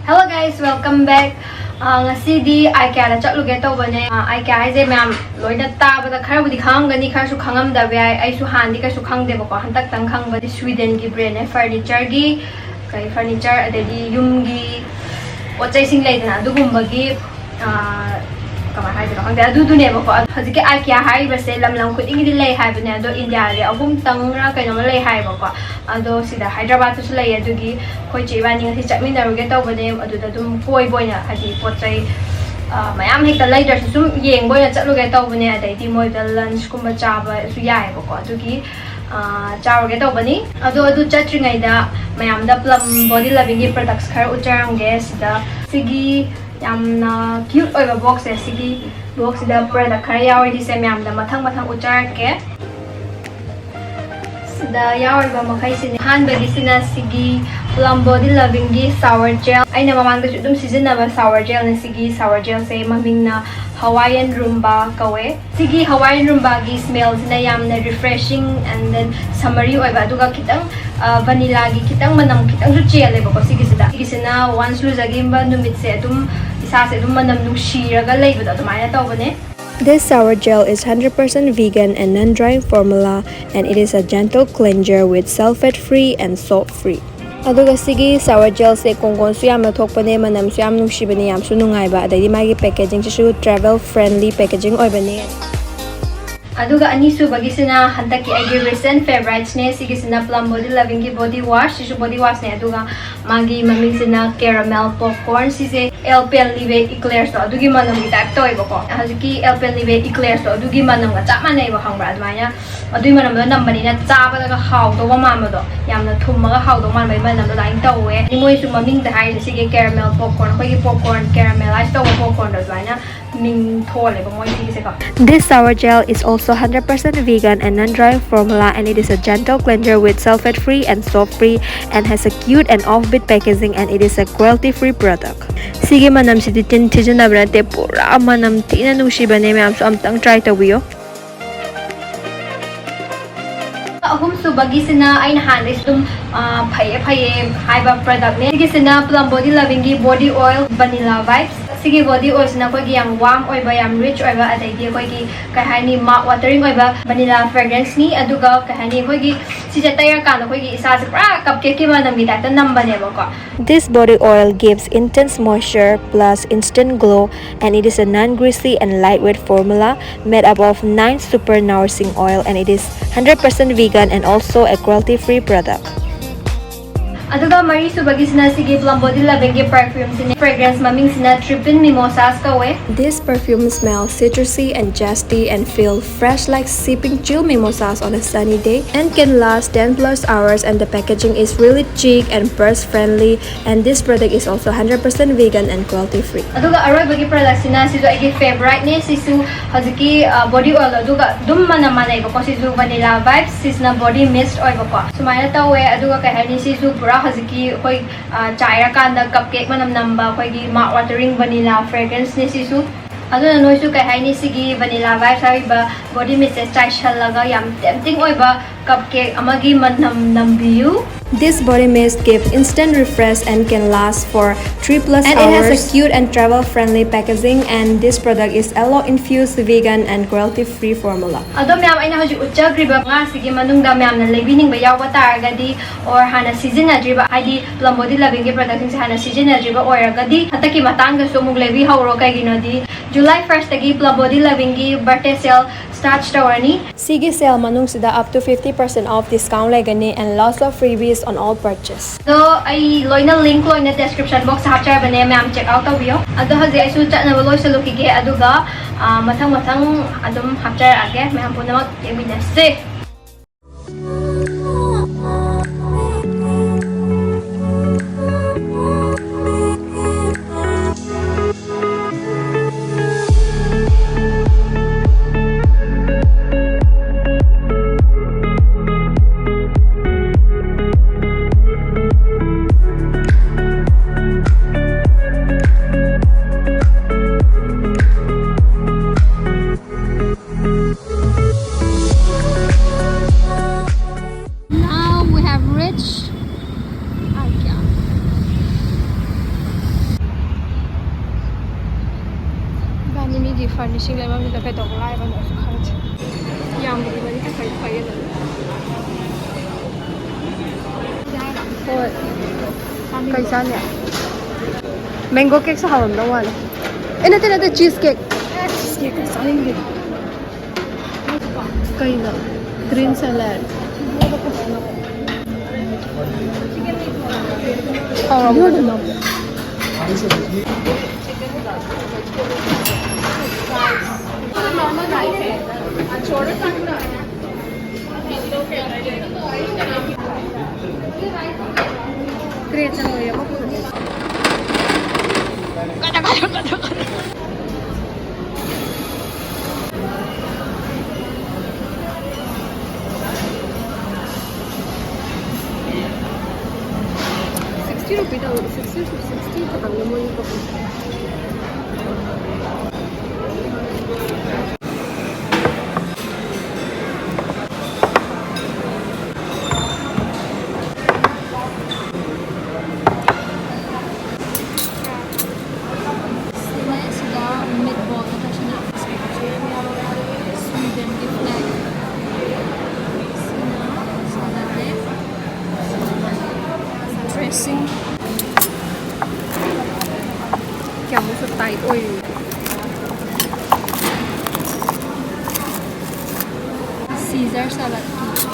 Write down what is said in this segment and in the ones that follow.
Hello guys, welcome back. Ngasidi IKEA da chatluge tawbane. IKEA haise mayam loina tabada khara budi khangani khara su khangam da bai ai su handi ka su khangde ba ko hantak tang khangba di Sweden gi brand ne furniture gi kai furniture adedi yum gi ochai sing leidana dugumba gi kama hai da khangde adu ne ba ko hazike IKEA hai ba se lam khuding di lei hai bane ado India re agum tang ra kai no lei hai ba ko ado sida Hyderabad su lei adu gi khoi che ba ni ngasi chatmin na ruge tawbane adu da dum poi boina hadi pochai mayam hekta later sum yeng boina chatluge tawbane adai di moi da lunch kumba chaba su yai ba ko adu gi charuge tawbani adu chatringai da mayam da Plum body loving gi products khar ucharange sida sigi yamna cute oiba box e sigi box da product khara yawi di se mayam da mathang ucharake sida yawi ba makai sini han bagi sina sigi Plum body loving gi sour gel aina mamang da dum season na sour gel na sigi sour gel se maming na Hawaiian Rumba kawe sigi Hawaiian Rumba gi smells na yamna refreshing and then summery oiba duga kitang vanilla gi kitang manam kitang su chele ba ko sigi sina once lu jagimba numit se dum isa se dum manam nu shiraga leibada dumaya tawbane. This sour gel is 100% vegan and non-drying formula, and it is a gentle cleanser with sulfate-free and salt-free. Aduga sigi sour gel se kongkong su yamna thokpane manam su yam nuksibane yam su nungaiba adai magi packaging su travel friendly packaging oibane. Aduga ani su bagi sina hantaki agi recent favorites ne sigi sina Plum body loving gi body wash sisu body wash ne aduga magi maming sina caramel popcorn sise LPL live eclairs to adugi manam gi tak toy bako haziki LPL live eclairs to adugi manam ga chap manai ba khangbra admaya adui manam do nambani na chaba da haw do ba mam do yamna thumma ga haw do man bai manam do lain tawe ni moi su maming da hai sigi caramel popcorn khoi gi popcorn caramelized to popcorn do admaya ming thole ba moi sigi se ka. This sour gel is also 100% vegan and non-drying formula, and it is a gentle cleanser with sulfate-free and salt-free and has a cute and offbeat packaging, and it is a cruelty-free product. Sige manam si tin tijana brate pura manam tina nushibane mayam so amtang try tawiyo. Ahum su bagi sina ay nahanis dum phaye haiba product ne sige sina Plum body loving gi body oil vanilla vibes sige body oil sina ko gi yang warm oiba yang rich oiba adai di ko gi kahani mouth watering oiba vanilla fragrance ni aduga kahani ko gi sija tayar kan ko gi isa se pra cupcake ki manam gi ta nambane ba ko. This body oil gives intense moisture plus instant glow, and it is a non-greasy and lightweight formula made up of 9 super nourishing oil, and it is 100% vegan and also a cruelty-free product. Aduga mari su bagi sina sige Plum body loving gi perfume sina fragrance maming sina Trippin Mimosas kawe. This perfume smells citrusy and zesty and feel fresh like sipping chill mimosas on a sunny day, and can last 10 plus hours, and the packaging is really chic and purse friendly, and this product is also 100% vegan and cruelty free. Aduga aroy bagi product sina sisu agi favorite ne sisu haziki body oil aduga dum manay ba ko sisu vanilla vibes sisna body mist oil ba ko sumaya tawe aduga kahani sisu pura haziki koi chaira kanda cupcake manam namba koi gi mouth watering vanilla fragrance ne sisu aduna noisu kahani sigi vanilla vibes haiba body mist chai shalaga yam tempting oiba cupcake amagi manam nambiu. This body mist gives instant refresh and can last for 3 plus hours. And it has a cute and travel-friendly packaging, and this product is aloe-infused vegan and cruelty-free formula. Ado ma'am ay na haju uchagriba nga sige manungda ma'am na labining bayaw ka taragadi or hana season na driba ay Plum body loving gi product sa hana season na driba or agadi hataki matanga so mong lebi hawro kay ginodi July 1st tagi Plum body loving gi birthday sale start ni. Sige sale manung sida up to 50% off discount legani and lots of freebies on all purchase. So ay loina link loina description box sa hapchar bane ma'am check out tawiyo. Ado hazi ay sucha na baloy sa lukige aduga matang adum hapchar age ma'am po na mag-eminase. ꯁꯤꯒꯤ ꯐꯔꯅꯤꯁꯤꯡ ꯂꯩꯐꯝꯁꯤꯗ ꯀꯩꯗꯧꯕ ꯂꯥꯛꯏꯕꯅꯣꯁꯨ ꯈꯪꯗꯦ ꯌꯥꯝꯕꯨꯗꯤ ꯃꯔꯤ ꯈꯔ ꯐꯩ ꯑꯗꯨꯝ ꯍꯣꯏ ꯀꯩ ꯆꯥꯅꯤ ꯃꯦꯡꯒꯣ ꯀꯦꯛꯁꯨ ꯍꯥꯎꯔꯝꯗꯧ ꯃꯥꯜꯂꯦ ꯅꯠꯇꯦ चीज केक चालेंगे कहीं ग्रीन सैलड ₹60 60 खतंग मोई को kyamuso tight oil Caesar salad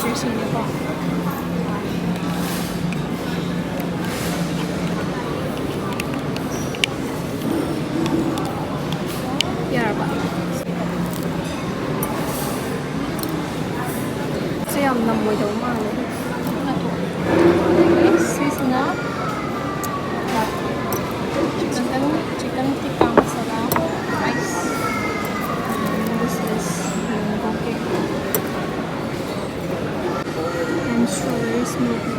dressing ko yara ba sayam namoy daw mali sisna chicken tikka masala rice and this is mango cake and strawberry smoothie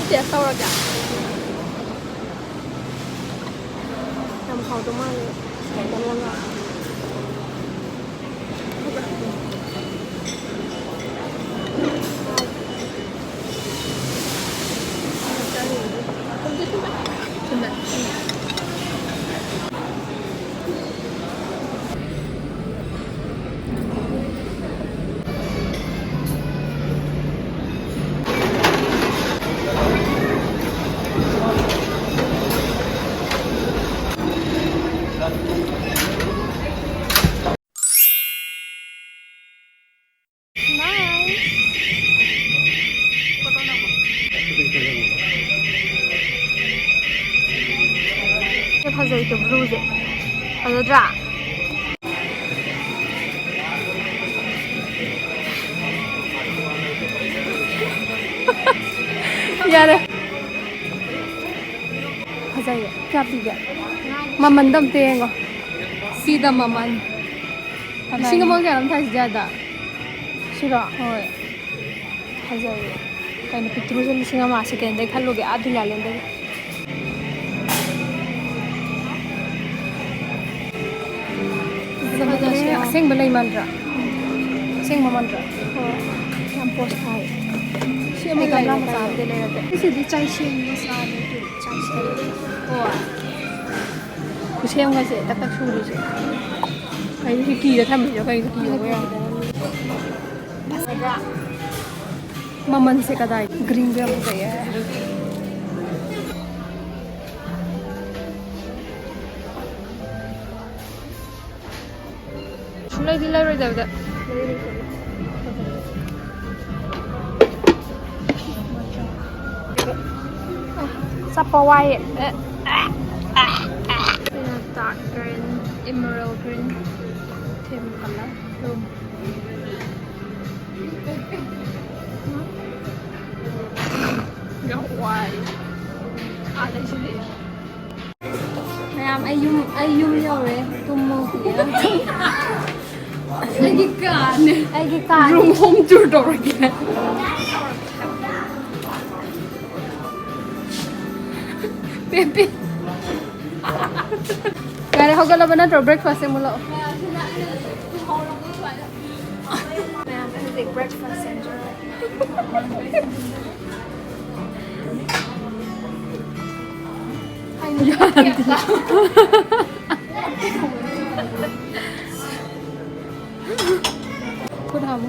Tiệt sâu rồi kìa làm khẩu tụi mình sẽ làm ngon rồi fazerito bluze fazodra yare fazaye kya pige maman dam tengo sida maman Singapore kya nam thai zyada shira hoy fazaye kaina pitru se singama second dai khalloge adula lende Sing balay mantra. Sing mantra. Oh, yang post hai. Siya may gamla masarap din na natin. Kasi di chai siya yung masarap din. Chai siya. Oh. Kasi yung kasi takak suri siya. Kaya yung kira tama siya kaya yung kira ko yan. Maman se kadai. Green ba mo kaya? Sulay di laro daw da. Sapawai. Dark green, emerald green, theme color. Why? Ma'am, ayum yore. Tumo kia. Ay gikan. Room home tour door again. Baby. Kaya hogala ba na to breakfast mo lo? Ma'am, take breakfast center. Kurang.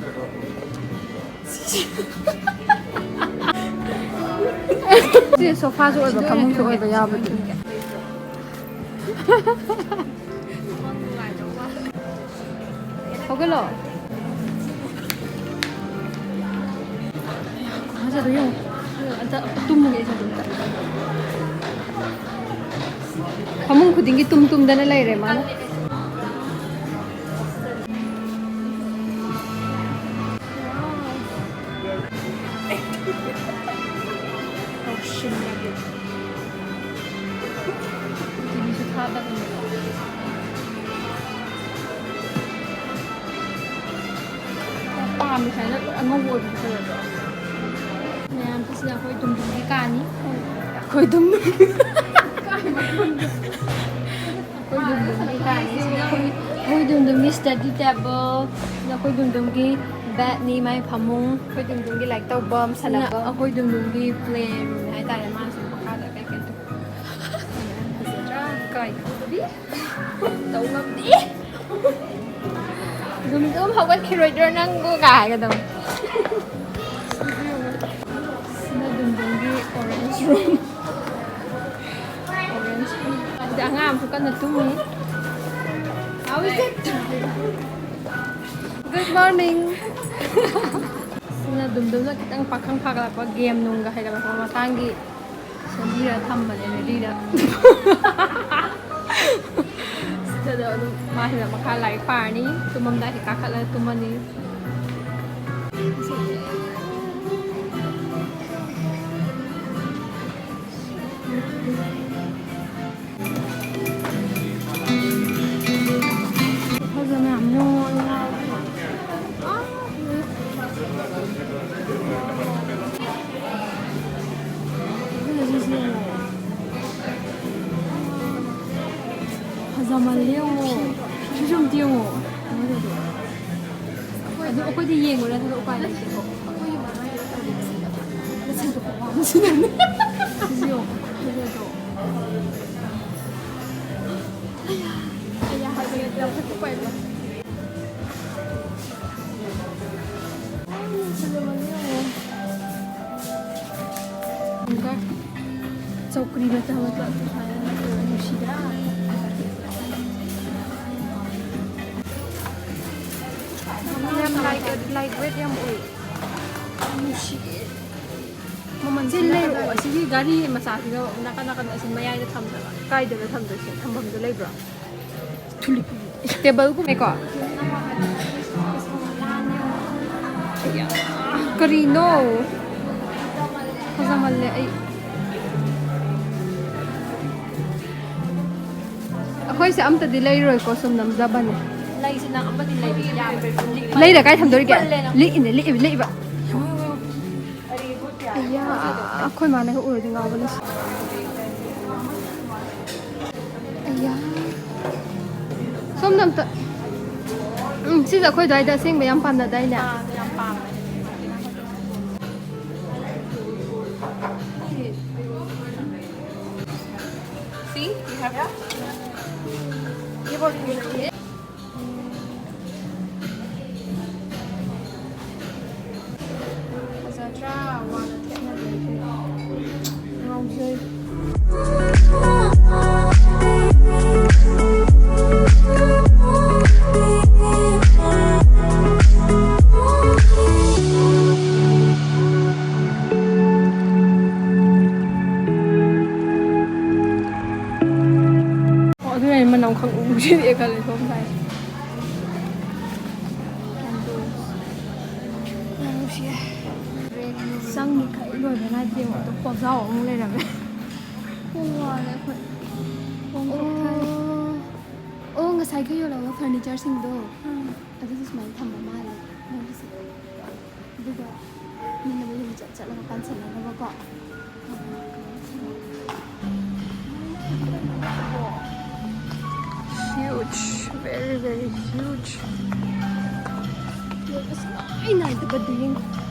Si sofa so ba kamu so ba ya ba. Hogalo. Masa tu yung ada tummo ge sa dunta. Hamung khudingi tum dana lai re mana. Oh shit. Ini suka banget. Parfum misalnya angau gitu loh. Nah, terus aku itu dum kani. Aku itu Aku dum study table, aku dum ki bed ni mai phamung, aku dum ki like tau bomb salaba, aku dum ki plane, hai ta le ma su ka da kai kai tu. Kai đi. Tau ngam đi. Dum học cái character nang ko kai ka dum. Na dum ki orange room. Ngam suka natumi. How is it? Good morning. Na dum na kitang pakhang phagla pa game nung ga haigala pa matangi. Sandira thambane ne dira. Sada mahila makhalai pani tumamda hi kakhala tumani. 좀 뛰어. 아까 어디 얘기 뭐라 해도 오빠 아니지? 어디 말아야 돼? 나 진짜 고마워. 그죠? 그래도. 아야, 하여튼 나 자꾸 빨리. 잠깐만요. 뭔가 저그리를 잡았다. 무시다. Lightweight yang ui. Maman sila ro. Sige gari masaki ko naka na sin mayay na thamda. Kai da thamda sin thambam do labra. Thuli. Table ko me ko. Ya. Keino. Kasamalle ay. Ako'y sa amta delay roy ko sum namdaban eh. Lay sinang amba din lay ya. Lay da kai thamdori kya? Li ba. Ya, ako'y mana ko uro dinga wala. Aya. Som namta. Sisa ako'y dai da sing bayam pan da dai na. Bayam pan. See? You have that? You want to Jadi kali somai. Manusia. ꯆꯪꯉꯤꯈꯩ ꯂꯣꯏꯕ ꯅꯥꯏꯗꯦ ꯑꯗꯣ ꯄꯣꯠꯖꯥꯎ ꯑꯃꯨꯛ ꯂꯩꯔꯝꯃꯦ ꯄꯨꯡ ꯋꯥꯔꯦ ꯑꯩꯈꯣꯏ ꯄꯨꯡ ꯉꯁꯥꯏꯈꯩ ꯌꯣꯜꯂꯛꯄ ꯐꯔꯅꯤꯆꯔꯁꯤꯡꯗꯣ ꯑꯗꯨꯗꯤ ꯁꯨꯃꯥꯏꯅ ꯊꯝꯕ ꯃꯥꯜꯂꯦ ꯃꯣꯏꯒꯤꯁꯦ ꯑꯗꯨꯒ ꯃꯤꯅ ꯃꯌꯨꯝ ꯆꯠꯂꯒ ꯄꯥꯟꯁꯤꯜꯂꯒꯕꯀꯣ huge, very huge. ꯂꯣꯏꯕ ꯁꯨꯡꯅꯥꯏ ꯅꯥꯏꯗꯕꯗꯨ ꯌꯦꯡꯉꯣ